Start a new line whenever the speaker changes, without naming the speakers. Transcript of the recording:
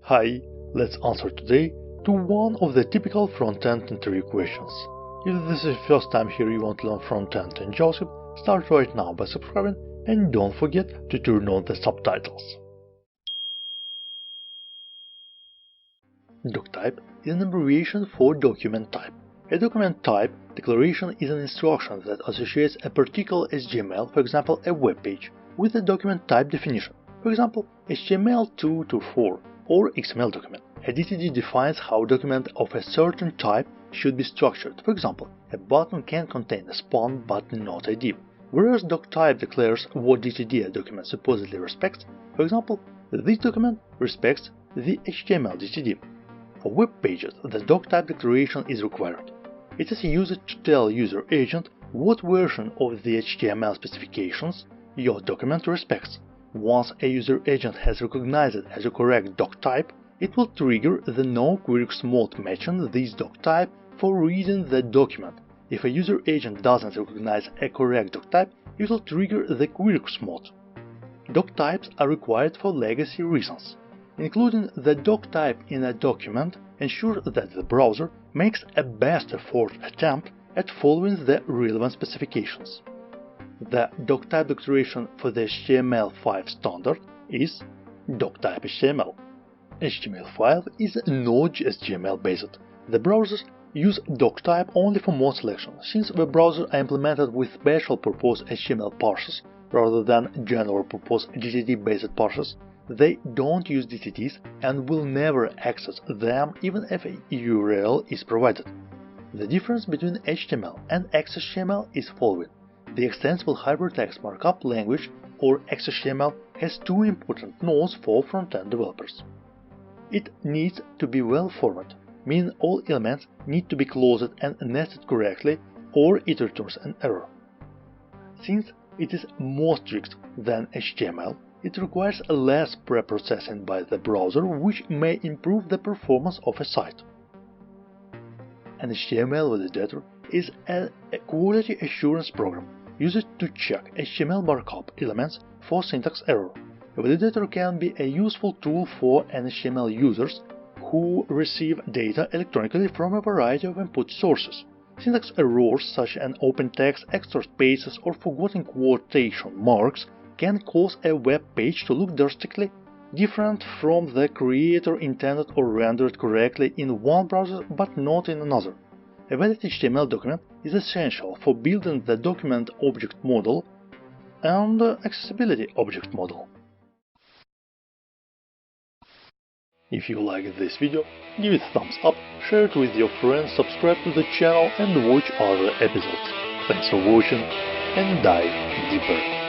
Hi, let's answer today to one of the typical front-end interview questions. If this is your first time here you want to learn front-end and JavaScript, start right now by subscribing and don't forget to turn on the subtitles. DOCTYPE is an abbreviation for document type. A document type declaration is an instruction that associates a particular SGML, for example a web page, with a document type definition, for example HTML2 to 4 or XML document. A DTD defines how a document of a certain type should be structured. For example, a button can contain a spawn but not a div, whereas DOCTYPE declares what DTD a document supposedly respects. For example, this document respects the HTML DTD. For web pages, the DOCTYPE declaration is required. It is used to tell user agent what version of the HTML specifications your document respects. Once a user agent has recognized it as a correct DOCTYPE, it will trigger the no-quirks mode matching this DOCTYPE for reading the document. If a user agent doesn't recognize a correct DOCTYPE, it will trigger the quirks mode. DOCTYPEs are required for legacy reasons. Including the DOCTYPE in a document ensures that the browser makes a best effort attempt at following the relevant specifications. The DOCTYPE declaration for the HTML5 standard is DOCTYPE HTML. HTML5 is not SGML based. The browsers use DOCTYPE only for mode selection, since web browsers are implemented with special purpose HTML parsers rather than general purpose DTD based parsers. They don't use DTDs and will never access them even if a URL is provided. The difference between HTML and XHTML is following. The Extensible Hypertext Markup Language, or XHTML, has two important nodes for front-end developers. It needs to be well-formatted, meaning all elements need to be closed and nested correctly, or it returns an error. Since it is more strict than HTML, it requires less pre-processing by the browser, which may improve the performance of a site. An HTML validator is a quality assurance program used to check HTML markup elements for syntax error. A validator can be a useful tool for HTML users who receive data electronically from a variety of input sources. Syntax errors such as open text, extra spaces, or forgotten quotation marks can cause a web page to look drastically different from the creator intended or rendered correctly in one browser but not in another. A valid HTML document is essential for building the document object model and accessibility object model. If you liked this video, give it a thumbs up, share it with your friends, subscribe to the channel and watch other episodes. Thanks for watching and dive deeper.